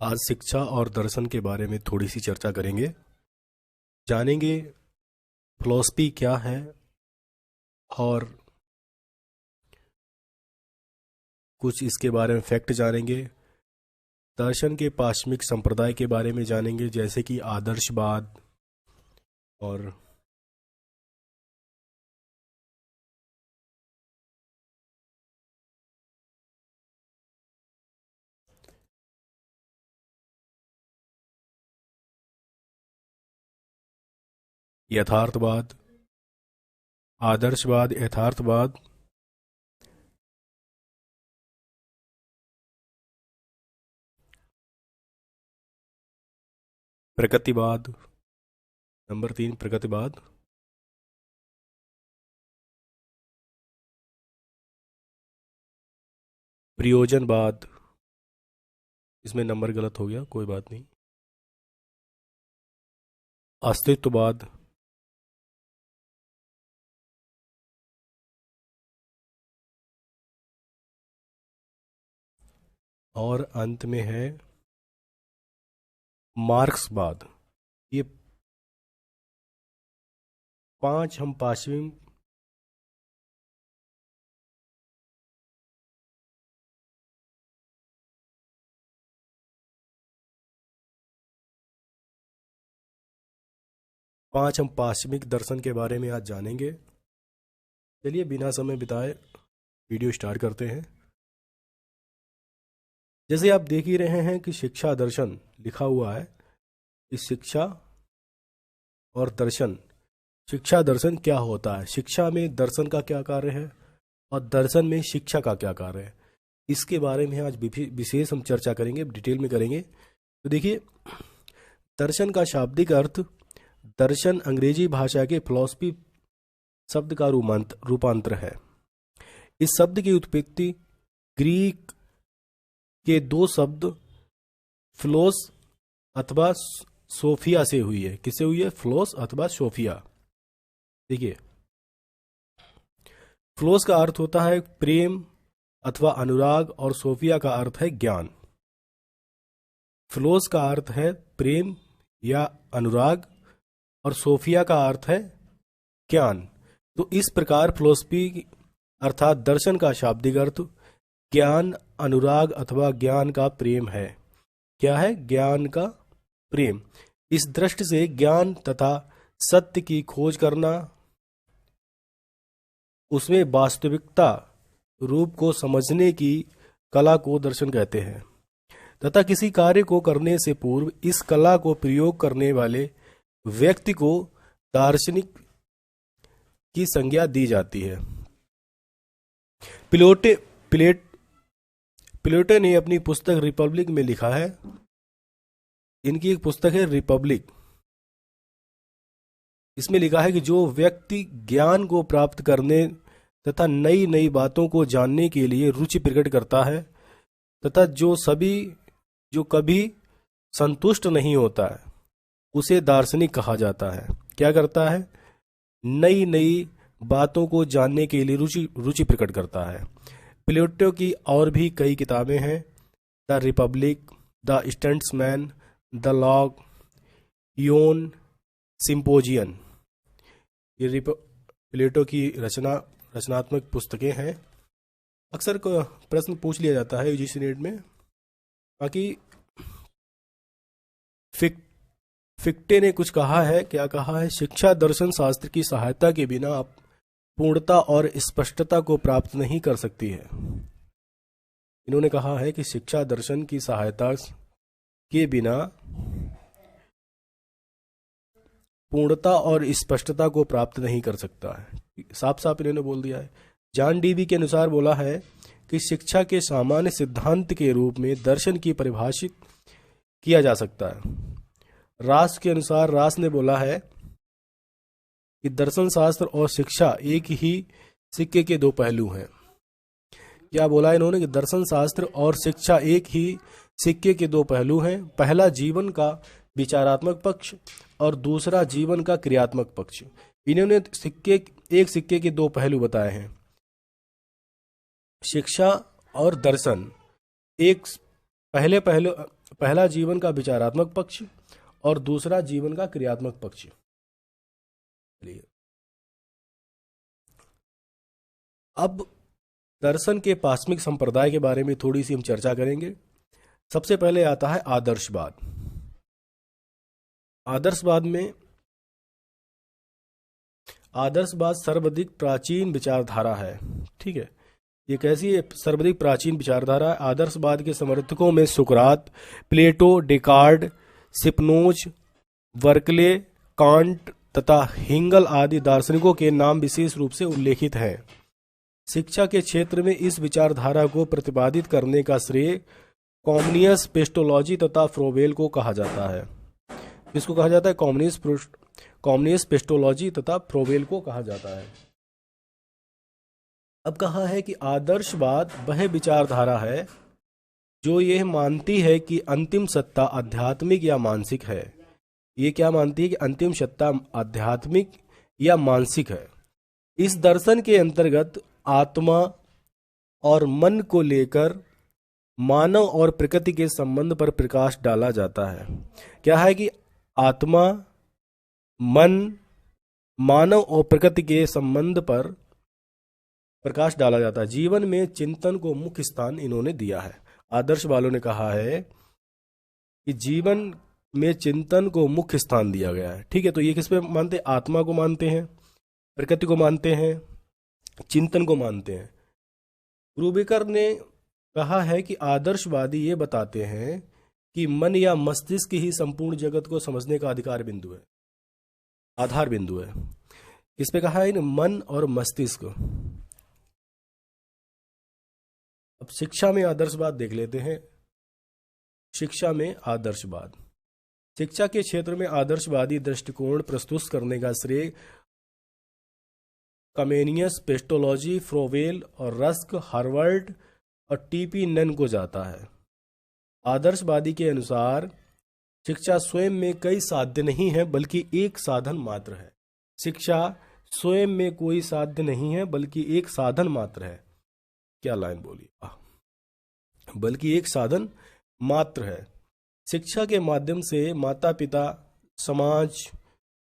आज शिक्षा और दर्शन के बारे में थोड़ी सी चर्चा करेंगे। जानेंगे फिलॉसफी क्या है और कुछ इसके बारे में फैक्ट जानेंगे। दर्शन के पाश्विक संप्रदाय के बारे में जानेंगे, जैसे कि आदर्शवाद और यथार्थवाद, आदर्शवाद, यथार्थवाद, प्रकृतिवाद। नंबर 3 प्रकृतिवाद, प्रयोजनवाद। इसमें नंबर गलत हो गया, कोई बात नहीं। अस्तित्ववाद, और अंत में है मार्क्सवाद। ये 5 हम पाश्विक दर्शन के बारे में आज जानेंगे। चलिए बिना समय बिताए वीडियो स्टार्ट करते हैं। जैसे आप देख ही रहे हैं कि शिक्षा दर्शन लिखा हुआ है। इस शिक्षा और दर्शन, शिक्षा दर्शन क्या होता है, शिक्षा में दर्शन का क्या कार्य है और दर्शन में शिक्षा का क्या कार्य है, इसके बारे में आज विशेष हम चर्चा करेंगे, डिटेल में करेंगे। तो देखिए, दर्शन का शाब्दिक अर्थ, दर्शन अंग्रेजी भाषा के फिलॉसफी शब्द का रूपांतर है। इस शब्द की उत्पत्ति ग्रीक के 2 शब्द फिलोस अथवा सोफिया से हुई है। किससे हुई है? फिलोस अथवा सोफिया। देखिए, फिलोस का अर्थ होता है प्रेम अथवा अनुराग और सोफिया का अर्थ है ज्ञान। फिलोस का अर्थ है प्रेम या अनुराग और सोफिया का अर्थ है ज्ञान। तो इस प्रकार फिलोसफी अर्थात दर्शन का शाब्दिक अर्थ ज्ञान, अनुराग अथवा ज्ञान का प्रेम है। क्या है? ज्ञान का प्रेम। इस दृष्टि से ज्ञान तथा सत्य की खोज करना, उसमें वास्तविकता रूप को समझने की कला को दर्शन कहते हैं तथा किसी कार्य को करने से पूर्व इस कला को प्रयोग करने वाले व्यक्ति को दार्शनिक की संज्ञा दी जाती है। प्लेटो ने अपनी पुस्तक रिपब्लिक में लिखा है, इनकी एक पुस्तक है रिपब्लिक, इसमें लिखा है कि जो व्यक्ति ज्ञान को प्राप्त करने तथा नई नई बातों को जानने के लिए रुचि प्रकट करता है तथा जो कभी संतुष्ट नहीं होता है, उसे दार्शनिक कहा जाता है। क्या करता है? नई नई बातों को जानने के लिए रुचि प्रकट करता है। प्लेटो की और भी कई किताबें हैं, the Republic, the Statesman, the Laws, Ion, Symposium. ये प्लेटो की रचनात्मक पुस्तकें हैं। अक्सर प्रश्न पूछ लिया जाता है यूजीसी नेट में, बाकी फिक्टे ने कुछ कहा है। क्या कहा है? शिक्षा दर्शन शास्त्र की सहायता के बिना आप पूर्णता और स्पष्टता को प्राप्त नहीं कर सकती है। इन्होंने कहा है कि शिक्षा दर्शन की सहायता के बिना पूर्णता और स्पष्टता को प्राप्त नहीं कर सकता है। साफ साफ इन्होंने बोल दिया है। जॉन डीवी के अनुसार बोला है कि शिक्षा के सामान्य सिद्धांत के रूप में दर्शन की परिभाषित किया जा सकता है। रास के अनुसार, रास ने बोला है कि दर्शन शास्त्र और शिक्षा एक ही सिक्के के 2 पहलू हैं। क्या बोला इन्होंने? कि दर्शन शास्त्र और शिक्षा एक ही सिक्के के 2 पहलू हैं। पहला जीवन का विचारात्मक पक्ष और दूसरा जीवन का क्रियात्मक पक्ष। इन्होंने एक सिक्के के 2 पहलू बताए हैं। शिक्षा और दर्शन एक पहला जीवन का विचारात्मक पक्ष और दूसरा जीवन का क्रियात्मक पक्ष। अब दर्शन के पाश्विक संप्रदाय के बारे में थोड़ी सी हम चर्चा करेंगे। सबसे पहले आता है आदर्शवाद। आदर्शवाद सर्वाधिक प्राचीन विचारधारा है। ठीक है, ये कैसी है? सर्वाधिक प्राचीन विचारधारा है। आदर्शवाद के समर्थकों में सुकरात, प्लेटो, डेकार्ड, स्पिनोज, बर्कले, कांट तथा हिंगल आदि दार्शनिकों के नाम विशेष रूप से उल्लेखित हैं। शिक्षा के क्षेत्र में इस विचारधारा को प्रतिपादित करने का श्रेय कॉमनियस पेस्टोलॉजी तथा फ्रोवेल को कहा जाता है। इसको कहा जाता है कॉमनियस पेस्टोलॉजी तथा फ्रोवेल को कहा जाता है। अब कहा है कि आदर्शवाद वह विचारधारा है जो यह मानती है कि अंतिम सत्ता आध्यात्मिक या मानसिक है। ये क्या मानती है? कि अंतिम सत्ता आध्यात्मिक या मानसिक है। इस दर्शन के अंतर्गत आत्मा और मन को लेकर मानव और प्रकृति के संबंध पर प्रकाश डाला जाता है। क्या है? कि आत्मा, मन, मानव और प्रकृति के संबंध पर प्रकाश डाला जाता है। जीवन में चिंतन को मुख्य स्थान इन्होंने दिया है। आदर्श वालों ने कहा है कि जीवन में चिंतन को मुख्य स्थान दिया गया है। ठीक है, तो ये किस पे मानते हैं? आत्मा को मानते हैं, प्रकृति को मानते हैं, चिंतन को मानते हैं। रूबिकर ने कहा है कि आदर्शवादी ये बताते हैं कि मन या मस्तिष्क ही संपूर्ण जगत को समझने का आधार बिंदु है। इस पे कहा है ना, मन और मस्तिष्क। अब शिक्षा में आदर्शवाद देख लेते हैं। शिक्षा में आदर्शवाद, शिक्षा के क्षेत्र में आदर्शवादी दृष्टिकोण प्रस्तुत करने का श्रेय कमेनियस, पेस्टोलॉजी, फ्रोवेल और रस्क, हार्वर्ड और टीपी नन को जाता है। आदर्शवादी के अनुसार शिक्षा स्वयं में कई साध्य नहीं है बल्कि एक साधन मात्र है। शिक्षा स्वयं में कोई साध्य नहीं है बल्कि एक साधन मात्र है। क्या लाइन बोली? बल्कि एक साधन मात्र है। शिक्षा के माध्यम से माता पिता, समाज,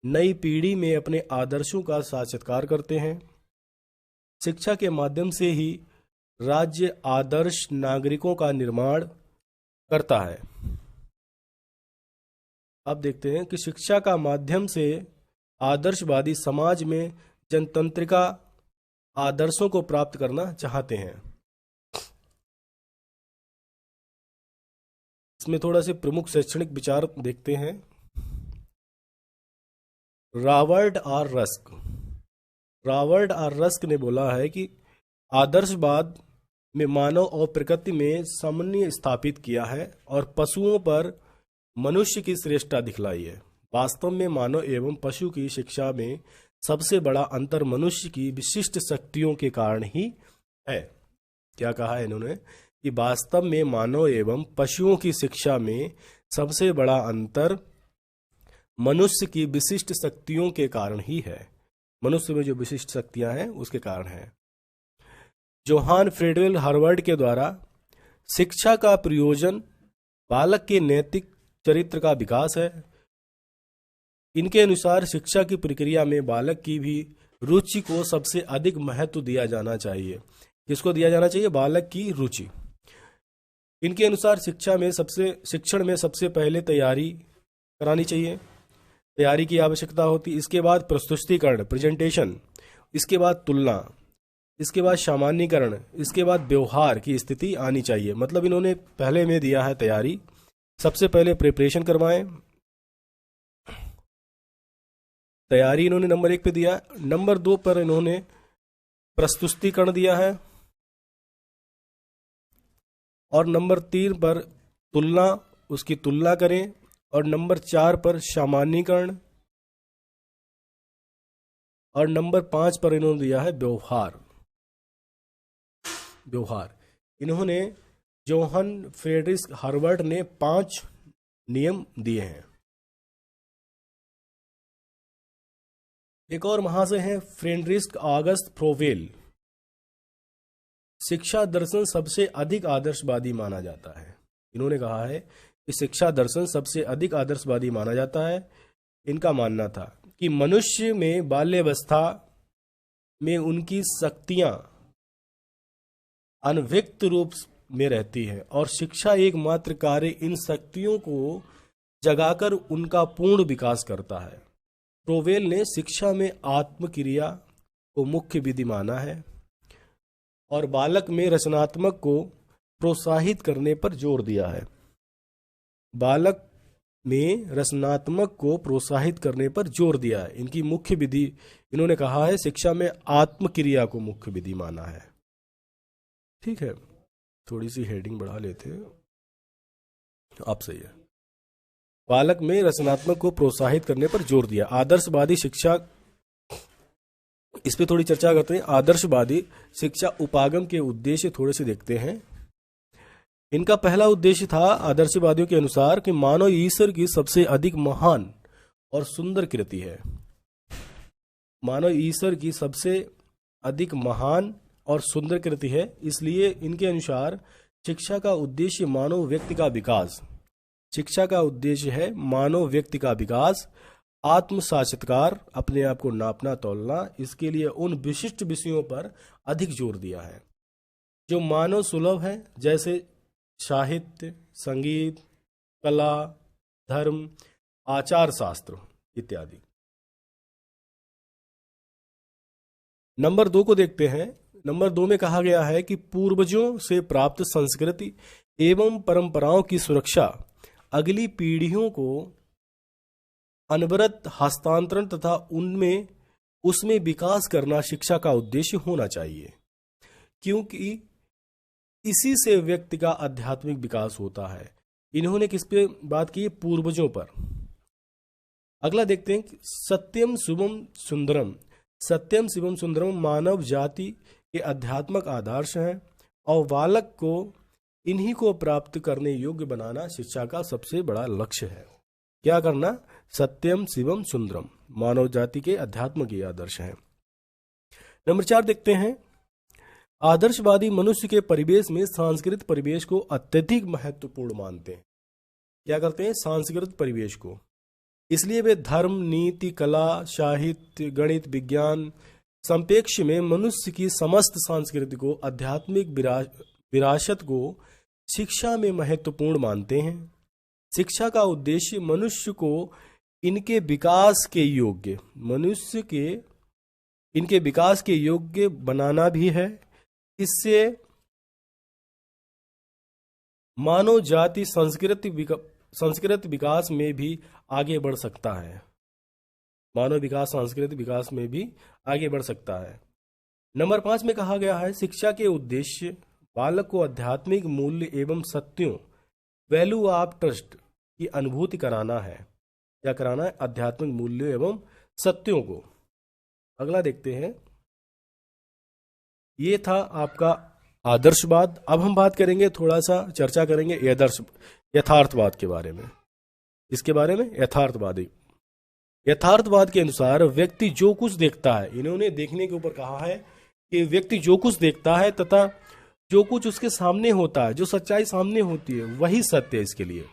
नई पीढ़ी में अपने आदर्शों का साक्षात्कार करते हैं। शिक्षा के माध्यम से ही राज्य आदर्श नागरिकों का निर्माण करता है। अब देखते हैं कि शिक्षा का माध्यम से आदर्शवादी समाज में जनतंत्रिका आदर्शों को प्राप्त करना चाहते हैं। इसमें थोड़ा से प्रमुख शैक्षणिक विचार देखते हैं। रॉबर्ट आर रस्क ने बोला है कि आदर्शवाद में मानव और प्रकृति में समन्वय स्थापित किया है और पशुओं पर मनुष्य की श्रेष्ठता दिखलाई है। वास्तव में मानव एवं पशु की शिक्षा में सबसे बड़ा अंतर मनुष्य की विशिष्ट शक्तियों के कारण ही है। क्या कहा है इन्होंने? कि वास्तव में मानव एवं पशुओं की शिक्षा में सबसे बड़ा अंतर मनुष्य की विशिष्ट शक्तियों के कारण ही है। मनुष्य में जो विशिष्ट शक्तियां हैं उसके कारण है। जोहान फ्रेडवेल हार्वर्ड के द्वारा शिक्षा का प्रयोजन बालक के नैतिक चरित्र का विकास है। इनके अनुसार शिक्षा की प्रक्रिया में बालक की भी रुचि को सबसे अधिक महत्व दिया जाना चाहिए। किसको दिया जाना चाहिए? बालक की रुचि। इनके अनुसार शिक्षण में सबसे पहले तैयारी करानी चाहिए, तैयारी की आवश्यकता होती। इसके बाद प्रस्तुतिकरण, प्रेजेंटेशन, इसके बाद तुलना, इसके बाद सामान्यीकरण, इसके बाद व्यवहार की स्थिति आनी चाहिए। मतलब इन्होंने पहले में दिया है तैयारी, सबसे पहले प्रिपरेशन करवाएं। तैयारी इन्होंने नंबर 1 पे दिया। नंबर 2 पर इन्होंने प्रस्तुतिकरण दिया है और नंबर 3 पर तुलना, उसकी तुलना करें और नंबर 4 पर सामान्यीकरण और नंबर 5 पर इन्होंने दिया है व्यवहार। इन्होंने जोहन फ्रेडरिक हार्वर्ड ने 5 नियम दिए हैं। एक और महाशय हैं फ्रेडरिक ऑगस्ट फ्रोवेल। शिक्षा दर्शन सबसे अधिक आदर्शवादी माना जाता है। इन्होंने कहा है कि शिक्षा दर्शन सबसे अधिक आदर्शवादी माना जाता है। इनका मानना था कि मनुष्य में बाल्यावस्था में उनकी शक्तियां अनभिव्यक्त रूप में रहती है और शिक्षा एकमात्र कार्य इन शक्तियों को जगाकर उनका पूर्ण विकास करता है। क्रोवेल ने शिक्षा में आत्मक्रिया को मुख्य विधि माना है और बालक में रचनात्मक को प्रोत्साहित करने पर जोर दिया है। बालक में रचनात्मक को प्रोत्साहित करने पर जोर दिया है। इनकी मुख्य विधि, इन्होंने कहा है शिक्षा में आत्मक्रिया को मुख्य विधि माना है। ठीक है, थोड़ी सी हेडिंग बढ़ा लेते हैं, आप सही है। बालक में रचनात्मक को प्रोत्साहित करने पर जोर दिया। आदर्शवादी शिक्षा, इस पे थोड़ी चर्चा करते हैं। आदर्शवादी शिक्षा उपागम के उद्देश्य थोड़े से देखते हैं। इनका पहला उद्देश्य था आदर्शवादियों के अनुसार कि मानव ईश्वर की सबसे अधिक महान और सुंदर कृति है। मानव ईश्वर की सबसे अधिक महान और सुंदर कृति है, इसलिए इनके अनुसार शिक्षा का उद्देश्य मानव व्यक्ति का विकास, शिक्षा का उद्देश्य है मानव व्यक्ति का विकास, आत्म साक्षात्कार, अपने आप को नापना तौलना। इसके लिए उन विशिष्ट विषयों पर अधिक जोर दिया है जो मानव सुलभ है, जैसे साहित्य, संगीत, कला, धर्म, आचार शास्त्र इत्यादि। नंबर 2 को देखते हैं। नंबर 2 में कहा गया है कि पूर्वजों से प्राप्त संस्कृति एवं परंपराओं की सुरक्षा, अगली पीढ़ियों को अनवरत हस्तांतरण तथा उसमें विकास करना शिक्षा का उद्देश्य होना चाहिए, क्योंकि इसी से व्यक्ति का आध्यात्मिक विकास होता है। इन्होंने किस पे बात की? पूर्वजों पर। अगला देखते हैं, सत्यम शुभम सुंदरम। सत्यम शिवम सुंदरम मानव जाति के आध्यात्मिक आदर्श हैं और बालक को इन्हीं को प्राप्त करने योग्य बनाना शिक्षा का सबसे बड़ा लक्ष्य है। क्या करना? सत्यम शिवम सुंदरम, मानव जाति के अध्यात्म के आदर्श हैं। नंबर 4 देखते हैं, आदर्शवादी मनुष्य के परिवेश में सांस्कृतिक परिवेश को अत्यधिक महत्वपूर्ण मानते हैं। क्या करते हैं? सांस्कृतिक परिवेश को। इसलिए वे धर्म, नीति, कला, साहित्य, गणित, विज्ञान संपेक्ष में मनुष्य की समस्त संस्कृति को, आध्यात्मिक विरासत को शिक्षा में महत्वपूर्ण मानते हैं। शिक्षा का उद्देश्य मनुष्य को इनके विकास के योग्य बनाना भी है। इससे मानव जाति संस्कृत विकास में भी आगे बढ़ सकता है। मानव विकास सांस्कृतिक विकास में भी आगे बढ़ सकता है। नंबर 5 में कहा गया है, शिक्षा के उद्देश्य बालक को आध्यात्मिक मूल्य एवं सत्यों, वैल्यू ऑफ ट्रस्ट की अनुभूति कराना है। क्या कराना है? आध्यात्मिक मूल्य एवं सत्यों को। अगला देखते हैं, ये था आपका आदर्शवाद। अब हम बात करेंगे, थोड़ा सा चर्चा करेंगे यथार्थवाद के बारे में। इसके बारे में यथार्थवाद के अनुसार व्यक्ति जो कुछ देखता है, इन्होंने देखने के ऊपर कहा है कि व्यक्ति जो कुछ देखता है तथा जो कुछ उसके सामने होता है, जो सच्चाई सामने होती है, वही सत्य है। इसके लिए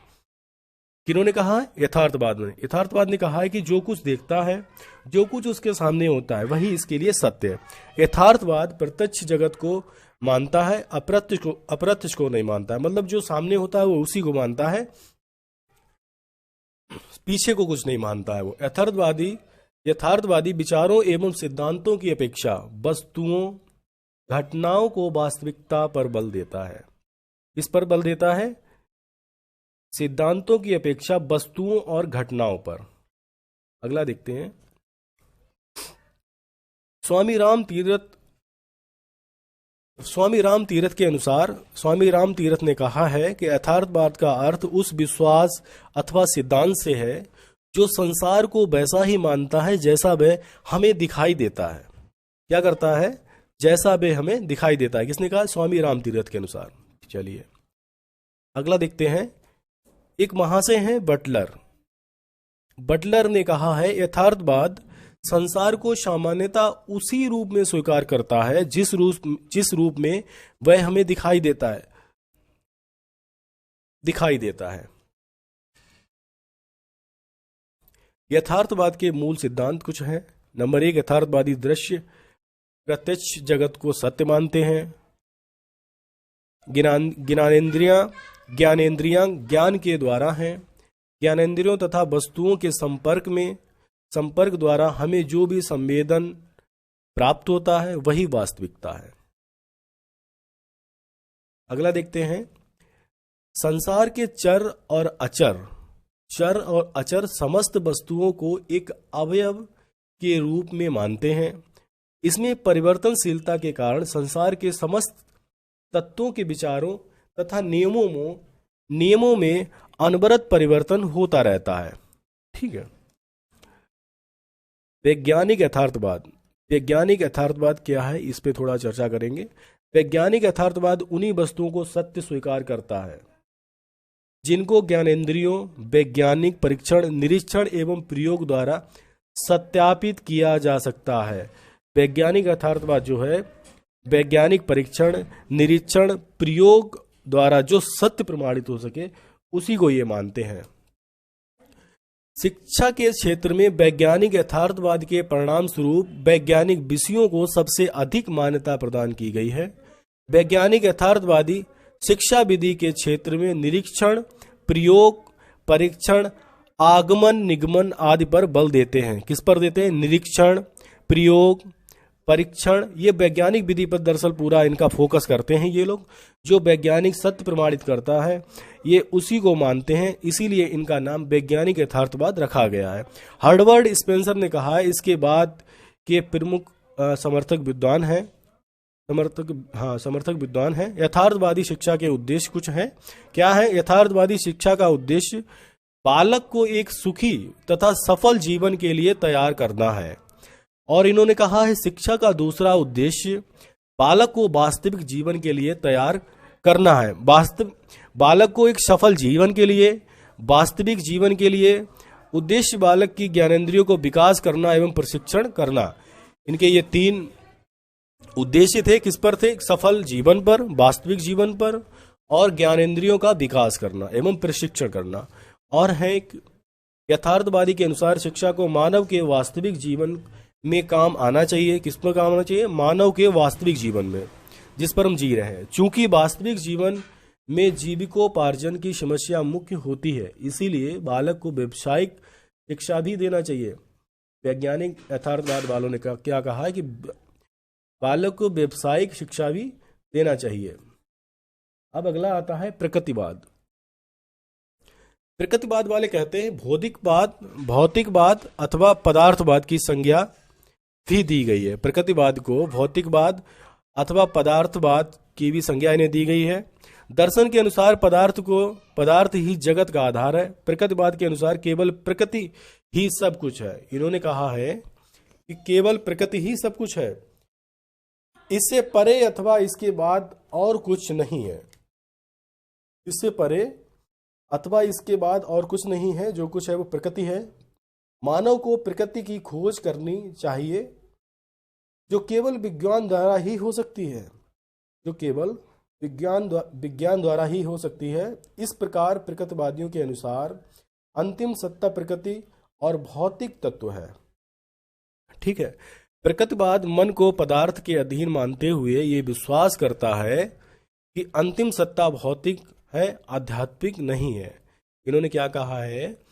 किन्होंने कहा है? यथार्थवाद ने कहा है कि जो कुछ देखता है, जो कुछ उसके सामने होता है, वही इसके लिए सत्य है। यथार्थवाद प्रत्यक्ष जगत को मानता है, अप्रत्यक्ष को नहीं मानता है। मतलब जो सामने होता है वो उसी को मानता है, पीछे को कुछ नहीं मानता है वो। यथार्थवादी विचारों एवं सिद्धांतों की अपेक्षा वस्तुओं, घटनाओं को वास्तविकता पर बल देता है। इस पर बल देता है, सिद्धांतों की अपेक्षा वस्तुओं और घटनाओं पर। अगला देखते हैं, स्वामी राम तीरथ के अनुसार, स्वामी राम तीरथ ने कहा है कि यथार्थवाद का अर्थ उस विश्वास अथवा सिद्धांत से है जो संसार को वैसा ही मानता है जैसा वह हमें दिखाई देता है। क्या करता है? जैसा वह हमें दिखाई देता है। किसने कहा? स्वामी राम तीरथ के अनुसार। चलिए अगला देखते हैं, एक महाशय हैं बटलर ने कहा है, यथार्थवाद संसार को सामान्यतः उसी रूप में स्वीकार करता है जिस रूप में वह हमें दिखाई देता है। दिखाई देता है। यथार्थवाद के मूल सिद्धांत कुछ हैं। नंबर 1, यथार्थवादी दृश्य प्रत्यक्ष जगत को सत्य मानते हैं। ज्ञानेंद्रियां ज्ञान के द्वारा हैं। ज्ञानेंद्रियों तथा वस्तुओं के संपर्क द्वारा हमें जो भी संवेदन प्राप्त होता है वही वास्तविकता है। अगला देखते हैं, संसार के चर और अचर समस्त वस्तुओं को एक अवयव के रूप में मानते हैं। इसमें परिवर्तनशीलता के कारण संसार के समस्त तत्वों के विचारों तथा नियमों में अनवरत परिवर्तन होता रहता है। ठीक है। वैज्ञानिक यथार्थवाद क्या है, इस पे थोड़ा चर्चा करेंगे। वैज्ञानिक यथार्थवाद उन्हीं वस्तुओं को सत्य स्वीकार करता है जिनको ज्ञानेंद्रियों, वैज्ञानिक परीक्षण, निरीक्षण एवं प्रयोग द्वारा सत्यापित किया जा सकता है। वैज्ञानिक यथार्थवाद जो है, वैज्ञानिक परीक्षण, निरीक्षण, प्रयोग द्वारा जो सत्य प्रमाणित हो सके उसी को ये मानते हैं। शिक्षा के क्षेत्र में वैज्ञानिक यथार्थवाद के परिणाम स्वरूप वैज्ञानिक विषयों को सबसे अधिक मान्यता प्रदान की गई है। वैज्ञानिक यथार्थवादी शिक्षा विधि के क्षेत्र में निरीक्षण, प्रयोग, परीक्षण, आगमन, निगमन आदि पर बल देते हैं। किस पर देते हैं? निरीक्षण, प्रयोग, परीक्षण। ये वैज्ञानिक विधि पर दरअसल पूरा इनका फोकस करते हैं। ये लोग जो वैज्ञानिक सत्य प्रमाणित करता है ये उसी को मानते हैं, इसीलिए इनका नाम वैज्ञानिक यथार्थवाद रखा गया है। हर्वर्ड स्पेंसर ने कहा है, इसके बाद के प्रमुख समर्थक विद्वान हैं। यथार्थवादी शिक्षा के उद्देश्य कुछ हैं। क्या है? यथार्थवादी शिक्षा का उद्देश्य बालक को एक सुखी तथा सफल जीवन के लिए तैयार करना है। और इन्होंने कहा है शिक्षा का दूसरा उद्देश्य बालक को वास्तविक जीवन के लिए तैयार करना है। बालक को एक सफल जीवन के लिए, वास्तविक जीवन के लिए उद्देश्य बालक की ज्ञानेंद्रियों को विकास करना एवं प्रशिक्षण करना। इनके ये 3 उद्देश्य थे। किस पर थे? सफल जीवन पर, वास्तविक जीवन पर और ज्ञानेंद्रियों का विकास करना एवं प्रशिक्षण करना। और है यथार्थवादी के अनुसार शिक्षा को मानव के वास्तविक जीवन में काम आना चाहिए। किस पर काम आना चाहिए? मानव के वास्तविक जीवन में, जिस पर हम जी रहे हैं। चूंकि वास्तविक जीवन में जीविकोपार्जन की समस्या मुख्य होती है, इसीलिए बालक को व्यावसायिक शिक्षा भी देना चाहिए। वैज्ञानिक यथार्थवाद वालों ने क्या कहा है कि बालक को व्यावसायिक शिक्षा भी देना चाहिए। अब अगला आता है प्रकृतिवाद। प्रकृतिवाद वाले कहते हैं भौतिकवाद अथवा पदार्थवाद की संज्ञा भी दी गई है। प्रकृतिवाद को भौतिकवाद अथवा पदार्थवाद की भी संज्ञा इन्हें दी गई है। दर्शन के अनुसार पदार्थ ही जगत का आधार है। प्रकृतिवाद के अनुसार केवल प्रकृति ही सब कुछ है। इन्होंने कहा है कि केवल प्रकृति ही सब कुछ है, इससे परे अथवा इसके बाद और कुछ नहीं है। इससे परे अथवा इसके बाद और कुछ नहीं है, जो कुछ है वो प्रकृति है। मानव को प्रकृति की खोज करनी चाहिए जो केवल विज्ञान द्वारा ही हो सकती है, विज्ञान द्वारा ही हो सकती है। इस प्रकार प्रकृतिवादियों के अनुसार अंतिम सत्ता प्रकृति और भौतिक तत्व है। ठीक है। प्रकृतिवाद मन को पदार्थ के अधीन मानते हुए ये विश्वास करता है कि अंतिम सत्ता भौतिक है, आध्यात्मिक नहीं है। इन्होंने क्या कहा है?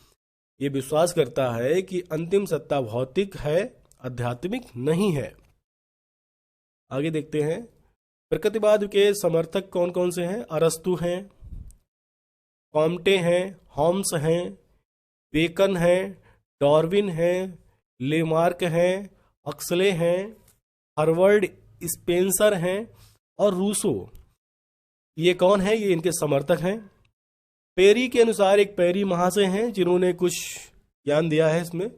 ये विश्वास करता है कि अंतिम सत्ता भौतिक है, आध्यात्मिक नहीं है। आगे देखते हैं प्रकृतिवाद के समर्थक कौन कौन से हैं। अरस्तु हैं, कॉम्टे हैं, होम्स हैं, बेकन हैं, डार्विन हैं, लेमार्क हैं, हक्सले हैं, हर्वर्ड स्पेंसर हैं और रूसो। ये कौन है? ये इनके समर्थक हैं। पेरी के अनुसार एक पेरी महाशय हैं जिन्होंने कुछ ज्ञान दिया है इसमें।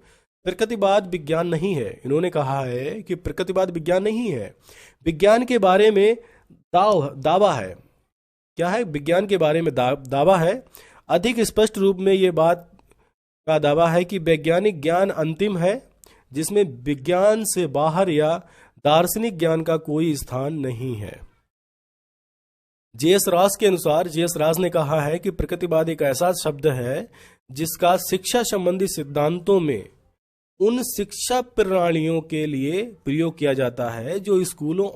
प्रकृतिवाद विज्ञान नहीं है। इन्होंने कहा है कि प्रकृतिवाद विज्ञान नहीं है, विज्ञान के बारे में दावा है। क्या है? विज्ञान के बारे में दावा है। अधिक स्पष्ट रूप में ये बात का दावा है कि वैज्ञानिक ज्ञान अंतिम है, जिसमें विज्ञान से बाहर या दार्शनिक ज्ञान का कोई स्थान नहीं है। जे.एस. रास के अनुसार, जे.एस. रास ने कहा है कि प्रकृतिवाद एक ऐसा शब्द है जिसका शिक्षा संबंधी सिद्धांतों में उन शिक्षा प्रणालियों के लिए प्रयोग किया जाता है जो स्कूलों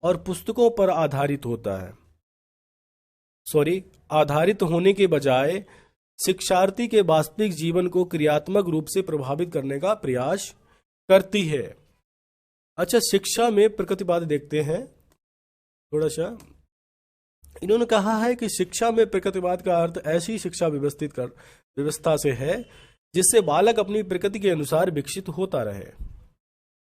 और पुस्तकों पर आधारित होता है, आधारित होने के बजाय शिक्षार्थी के वास्तविक जीवन को क्रियात्मक रूप से प्रभावित करने का प्रयास करती है। अच्छा, शिक्षा में प्रकृतिवाद देखते हैं थोड़ा सा। इन्होंने कहा है कि शिक्षा में प्रकृतिवाद का अर्थ ऐसी शिक्षा व्यवस्था से है जिससे बालक अपनी प्रकृति के अनुसार विकसित होता रहे।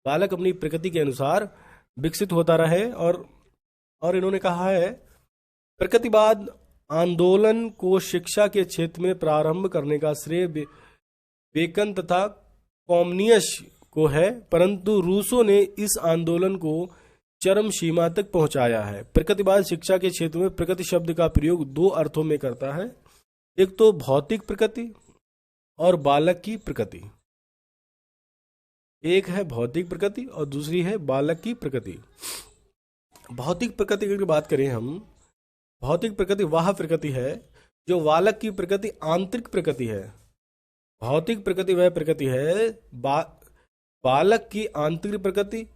बालक अपनी प्रकृति के अनुसार विकसित होता रहे। और इन्होंने कहा है प्रकृतिवाद आंदोलन को शिक्षा के क्षेत्र में प्रारंभ करने का श्रेय बेकन तथा कॉमनियस को है, परंतु रूसो ने इस आंदोलन को चरम सीमा तक पहुंचाया है। प्रकृतिवाद शिक्षा के क्षेत्र में प्रकृति शब्द का प्रयोग दो अर्थों में करता है, एक तो भौतिक प्रकृति और बालक की प्रकृति। एक है भौतिक प्रकृति और दूसरी है बालक की प्रकृति। भौतिक प्रकृति की बात करें हम, भौतिक प्रकृति वह प्रकृति है जो बालक की प्रकृति आंतरिक प्रकृति है। भौतिक प्रकृति वह प्रकृति है बालक की आंतरिक प्रकृति,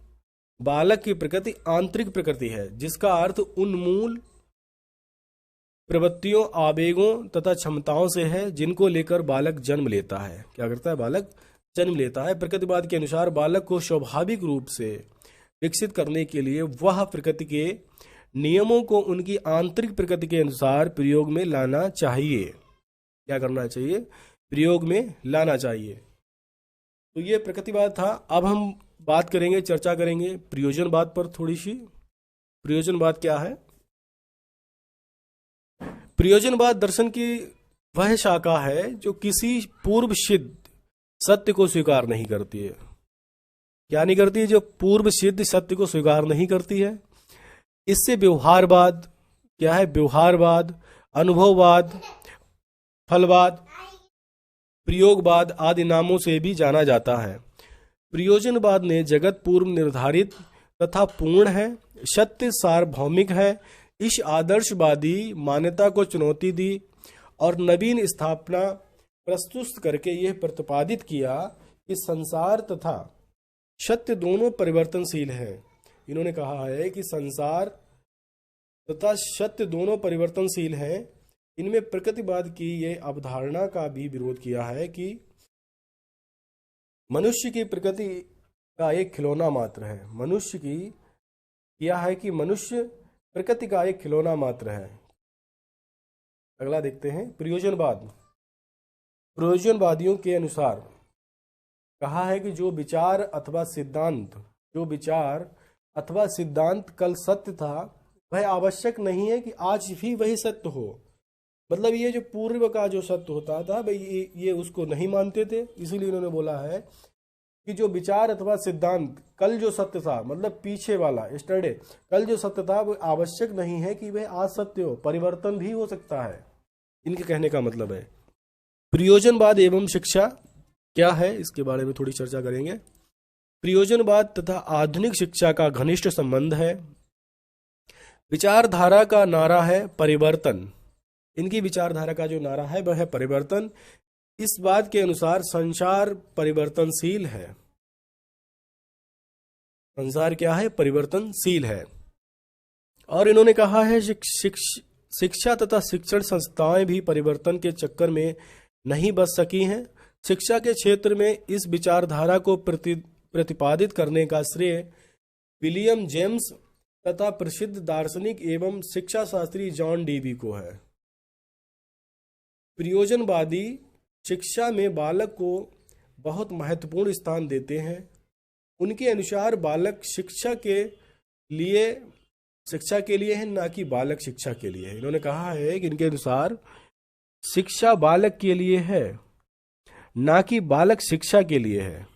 बालक की प्रकृति आंतरिक प्रकृति है, जिसका अर्थ उन मूल प्रवृत्तियों, आवेगों तथा क्षमताओं से है जिनको लेकर बालक जन्म लेता है। क्या करता है? बालक जन्म लेता है। प्रकृतिवाद के अनुसार बालक को स्वाभाविक रूप से विकसित करने के लिए वह प्रकृति के नियमों को उनकी आंतरिक प्रकृति के अनुसार प्रयोग में लाना चाहिए। क्या करना चाहिए? प्रयोग में लाना चाहिए। तो ये प्रकृतिवाद था। अब हम बात करेंगे, चर्चा करेंगे प्रयोजनवाद पर थोड़ी सी। प्रयोजनवाद क्या है? प्रयोजनवाद दर्शन की वह शाखा है जो किसी पूर्व सिद्ध सत्य को स्वीकार नहीं करती है। क्या नहीं करती है? जो पूर्व सिद्ध सत्य को स्वीकार नहीं करती है। इससे व्यवहारवाद, क्या है? व्यवहारवाद, अनुभववाद, फलवाद, प्रयोगवाद आदि नामों से भी जाना जाता है। प्रयोजनवाद ने जगत पूर्व निर्धारित तथा पूर्ण है, सत्य सार्वभौमिक है, इस आदर्शवादी मान्यता को चुनौती दी और नवीन स्थापना प्रस्तुत करके यह प्रतिपादित किया कि संसार तथा सत्य दोनों परिवर्तनशील हैं। इन्होंने कहा है कि संसार तथा सत्य दोनों परिवर्तनशील हैं। इनमें प्रकृतिवाद की यह अवधारणा का भी विरोध किया है कि मनुष्य की प्रकृति का एक खिलौना मात्र है। मनुष्य की क्या है कि मनुष्य प्रकृति का एक खिलौना मात्र है। अगला देखते हैं प्रयोजनवाद। प्रयोजनवादियों के अनुसार कहा है कि जो विचार अथवा सिद्धांत कल सत्य था वह आवश्यक नहीं है कि आज भी वही सत्य हो। मतलब ये जो पूर्व का जो सत्य होता था भाई ये उसको नहीं मानते थे। इसीलिए उन्होंने बोला है कि जो विचार अथवा सिद्धांत कल जो सत्य था, मतलब पीछे वाला यस्टरडे, कल जो सत्य था वो आवश्यक नहीं है कि वह आज सत्य हो, परिवर्तन भी हो सकता है। इनके कहने का मतलब है। प्रयोजनवाद एवं शिक्षा क्या है, इसके बारे में थोड़ी चर्चा करेंगे। प्रयोजनवाद तथा आधुनिक शिक्षा का घनिष्ठ संबंध है। विचारधारा का नारा है परिवर्तन। इनकी विचारधारा का जो नारा है वह है परिवर्तन। इस बात के अनुसार संसार परिवर्तनशील है। संसार क्या है? परिवर्तनशील है। और इन्होंने कहा है शिक्षा तथा शिक्षण संस्थाएं भी परिवर्तन के चक्कर में नहीं बच सकी हैं। शिक्षा के क्षेत्र में इस विचारधारा को प्रतिपादित करने का श्रेय विलियम जेम्स तथा प्रसिद्ध दार्शनिक एवं शिक्षा शास्त्री जॉन डेवी को है। प्रयोजनवादी शिक्षा में बालक को बहुत महत्वपूर्ण स्थान देते हैं। उनके अनुसार बालक शिक्षा के लिए है, ना कि बालक शिक्षा के लिए है। इन्होंने कहा है कि इनके अनुसार शिक्षा बालक के लिए है, ना कि बालक शिक्षा के लिए है।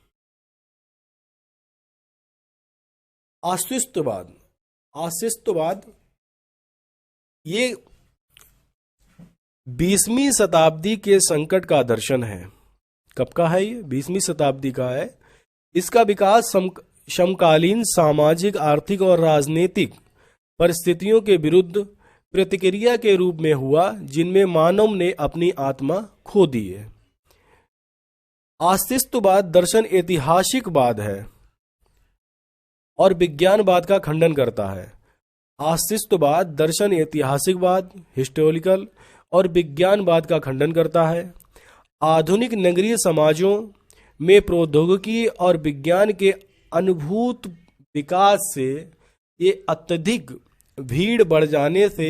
आशिष्टवाद ये 20वीं शताब्दी के संकट का दर्शन है। कब का है ये? 20वीं शताब्दी का है। इसका विकास समकालीन सामाजिक, आर्थिक और राजनीतिक परिस्थितियों के विरुद्ध प्रतिक्रिया के रूप में हुआ, जिनमें मानव ने अपनी आत्मा खो दी है। अस्तित्ववाद दर्शन ऐतिहासिकवाद है और विज्ञानवाद का खंडन करता है। अस्तित्ववाद दर्शन ऐतिहासिकवाद, हिस्टोरिकल और विज्ञानवाद का खंडन करता है। आधुनिक नगरीय समाजों में प्रौद्योगिकी और विज्ञान के अनुभूत विकास से ये अत्यधिक भीड़ बढ़ जाने से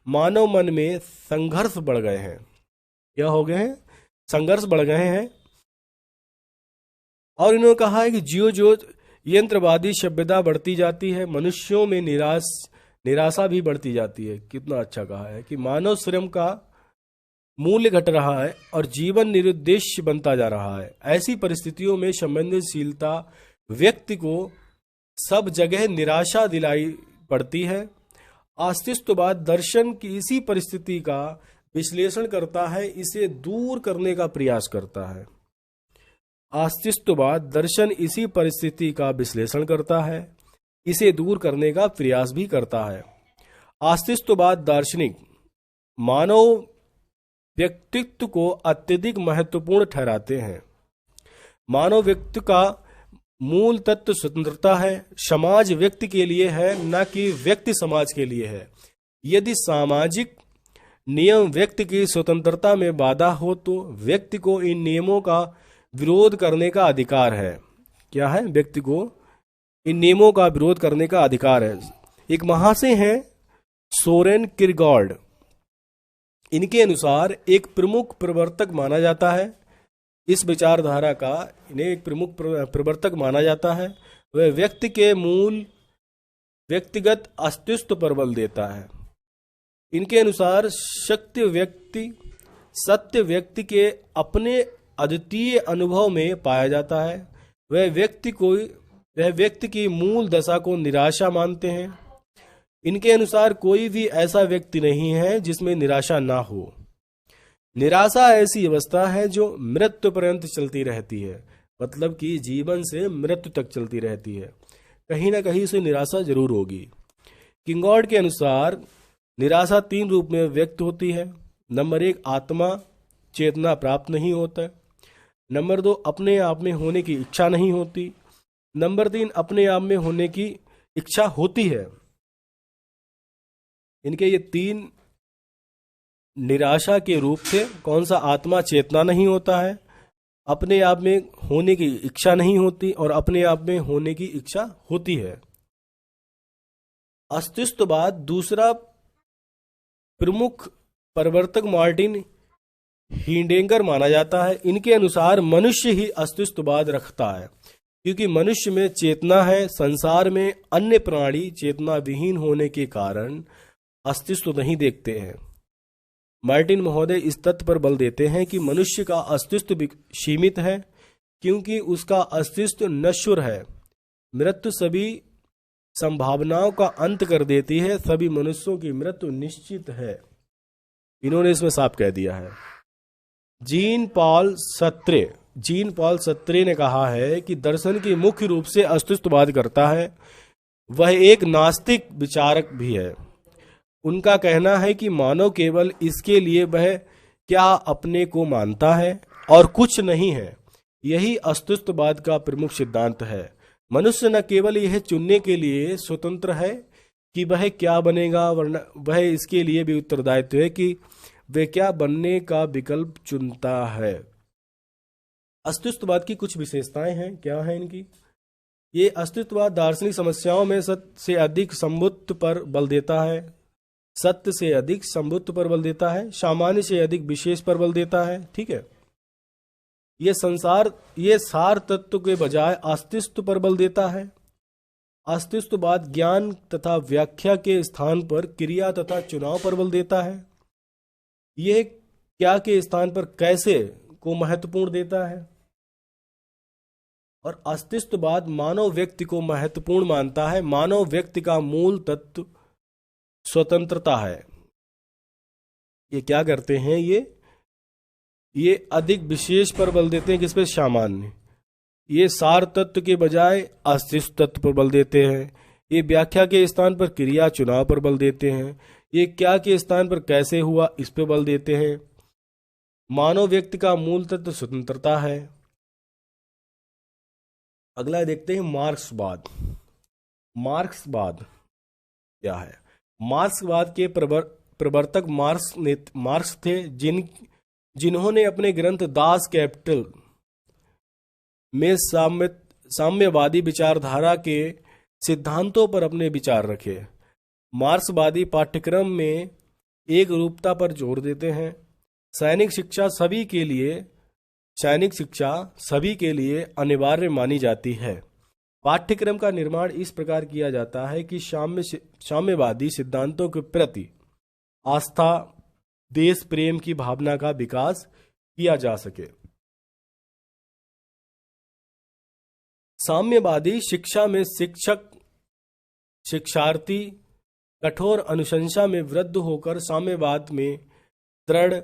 मानव मन में संघर्ष बढ़ गए हैं। क्या हो गए हैं? संघर्ष बढ़ गए हैं। और इन्होंने कहा है कि ज्यो यंत्रवादी सभ्यता बढ़ती जाती है, मनुष्यों में निराशा भी बढ़ती जाती है। कितना अच्छा कहा है कि मानव श्रम का मूल्य घट रहा है और जीवन निरुद्देश्य बनता जा रहा है। ऐसी परिस्थितियों में संवेदनशीलता व्यक्ति को सब जगह निराशा दिलाई पड़ती है। अस्तित्ववाद दर्शन की इसी परिस्थिति का विश्लेषण करता है, इसे दूर करने का प्रयास करता है। अस्तित्ववाद दर्शन इसी परिस्थिति का विश्लेषण करता है, इसे दूर करने का प्रयास भी करता है। अस्तित्ववाद दार्शनिक मानव व्यक्तित्व को अत्यधिक महत्वपूर्ण ठहराते हैं। मानव व्यक्ति का मूल तत्व स्वतंत्रता है। समाज व्यक्ति के लिए है, न कि व्यक्ति समाज के लिए है। यदि सामाजिक नियम व्यक्ति की स्वतंत्रता में बाधा हो तो व्यक्ति को इन नियमों का विरोध करने का अधिकार है। क्या है? व्यक्ति को इन नियमों का विरोध करने का अधिकार है। एक महाशय हैं सोरेन किरकेगार्ड। इनके अनुसार एक प्रमुख प्रवर्तक माना जाता है, इस विचारधारा का इन्हें एक प्रमुख प्रवर्तक माना जाता है, वह व्यक्ति के मूल व्यक्तिगत अस्तित्व पर बल देता है। इनके अनुसार सत्य व्यक्ति के अपने अद्वितीय अनुभव में पाया जाता है। वह व्यक्ति की मूल दशा को निराशा मानते हैं। इनके अनुसार कोई भी ऐसा व्यक्ति नहीं है जिसमें निराशा ना हो। निराशा ऐसी अवस्था है जो मृत्यु पर्यंत चलती रहती है, मतलब कि जीवन से मृत्यु तक चलती रहती है। कहीं ना कहीं से निराशा जरूर होगी। किरकेगार्ड के अनुसार निराशा 3 रूप में व्यक्त होती है। नंबर 1, आत्मा चेतना प्राप्त नहीं होता। नंबर 2, अपने आप में होने की इच्छा नहीं होती। नंबर 3, अपने आप में होने की इच्छा होती है। इनके ये 3 निराशा के रूप थे। कौन सा? आत्मा चेतना नहीं होता है, अपने आप में होने की इच्छा नहीं होती और अपने आप में होने की इच्छा होती है। अस्तित्ववाद दूसरा प्रमुख प्रवर्तक मार्टिन हीडेगर माना जाता है। इनके अनुसार मनुष्य ही अस्तित्ववाद रखता है, क्योंकि मनुष्य में चेतना है। संसार में अन्य प्राणी चेतना विहीन होने के कारण अस्तित्व नहीं देखते हैं। मार्टिन महोदय इस तथ्य पर बल देते हैं कि मनुष्य का अस्तित्व सीमित है, क्योंकि उसका अस्तित्व नश्वर है। मृत्यु सभी संभावनाओं का अंत कर देती है। सभी मनुष्यों की मृत्यु निश्चित है। इन्होंने इसमें साफ कह दिया है। जीन पॉल सत्रे ने कहा है कि दर्शन की मुख्य रूप से अस्तित्ववाद करता है। वह एक नास्तिक विचारक भी है। उनका कहना है कि मानव केवल इसके लिए वह क्या अपने को मानता है और कुछ नहीं है। यही अस्तित्ववाद का प्रमुख सिद्धांत है। मनुष्य न केवल यह चुनने के लिए स्वतंत्र है कि वह क्या बनेगा, वरना वह इसके लिए भी उत्तरदायित्व है कि वह क्या बनने का विकल्प चुनता है। अस्तित्ववाद की कुछ विशेषताएं हैं। क्या है इनकी? ये अस्तित्ववाद दार्शनिक समस्याओं में सत्य से अधिक संबुद्ध पर बल देता है। सत्य से अधिक संबुद्ध पर बल देता है। सामान्य से अधिक विशेष पर बल देता है। ठीक है। ये सार तत्व के बजाय अस्तित्व पर बल देता है। अस्तित्ववाद ज्ञान तथा व्याख्या के स्थान पर क्रिया तथा चुनाव पर बल देता है। यह क्या के स्थान पर कैसे को महत्वपूर्ण देता है। और अस्तित्ववाद मानव व्यक्ति को महत्वपूर्ण मानता है। मानव व्यक्ति का मूल तत्व स्वतंत्रता है। ये क्या करते हैं? ये अधिक विशेष पर बल देते हैं। किस पे? सामान्य। ये सार तत्व के बजाय अस्तित्व तत्व पर बल देते हैं। ये व्याख्या के स्थान पर क्रिया चुनाव पर बल देते हैं। ये क्या के स्थान पर कैसे हुआ इस पर बल देते हैं। मानव व्यक्ति का मूल तत्व स्वतंत्रता है। अगला देखते हैं मार्क्सवाद। मार्क्सवाद क्या है? मार्क्सवाद के प्रवर्तक मार्क्स थे, जिन्होंने अपने ग्रंथ दास कैपिटल में साम्यवादी विचारधारा के सिद्धांतों पर अपने विचार रखे। मार्क्सवादी पाठ्यक्रम में एक रूपता पर जोर देते हैं। सैनिक शिक्षा सभी के लिए अनिवार्य मानी जाती है। पाठ्यक्रम का निर्माण इस प्रकार किया जाता है कि साम्यवादी सिद्धांतों के प्रति आस्था, देश प्रेम की भावना का विकास किया जा सके। साम्यवादी शिक्षा में शिक्षार्थी कठोर अनुशंसा में वृद्ध होकर साम्यवाद में दृढ़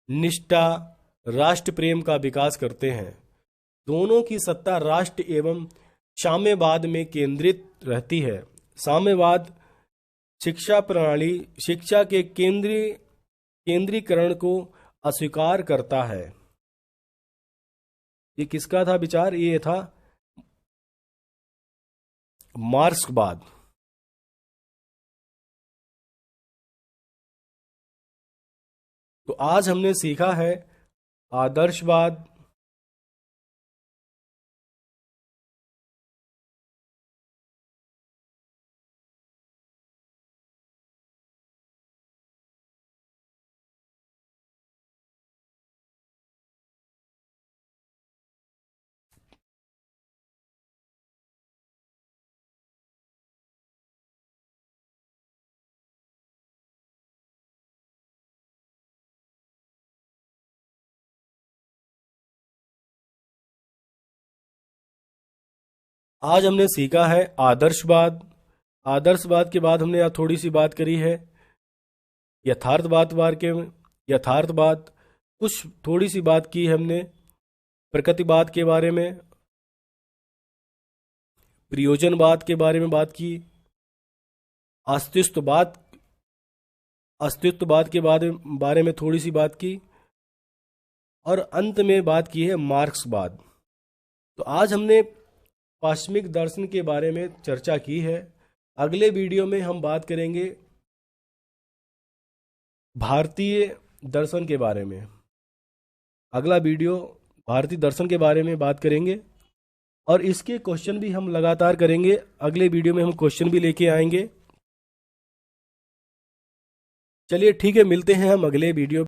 निष्ठा, राष्ट्र प्रेम का विकास करते हैं। दोनों की सत्ता राष्ट्र एवं साम्यवाद में केंद्रित रहती है। साम्यवाद शिक्षा प्रणाली शिक्षा के केंद्रीकरण को अस्वीकार करता है। ये किसका था विचार? ये था मार्क्सवाद। तो आज हमने सीखा है आदर्शवाद, आज हमने सीखा है आदर्शवाद। आदर्शवाद के बाद हमने थोड़ी सी बात करी है यथार्थवाद, कुछ थोड़ी सी बात की हमने प्रकृतिवाद के बारे में, प्रयोजनवाद के बारे में बात की, अस्तित्ववाद के बारे में थोड़ी सी बात की, और अंत में बात की है मार्क्सवाद। तो आज हमने पाश्चिमिक दर्शन के बारे में चर्चा की है। अगले वीडियो में हम बात करेंगे भारतीय दर्शन के बारे में। अगला वीडियो भारतीय दर्शन के बारे में बात करेंगे और इसके क्वेश्चन भी हम लगातार करेंगे। अगले वीडियो में हम क्वेश्चन भी लेके आएंगे। चलिए ठीक है, मिलते हैं हम अगले वीडियो।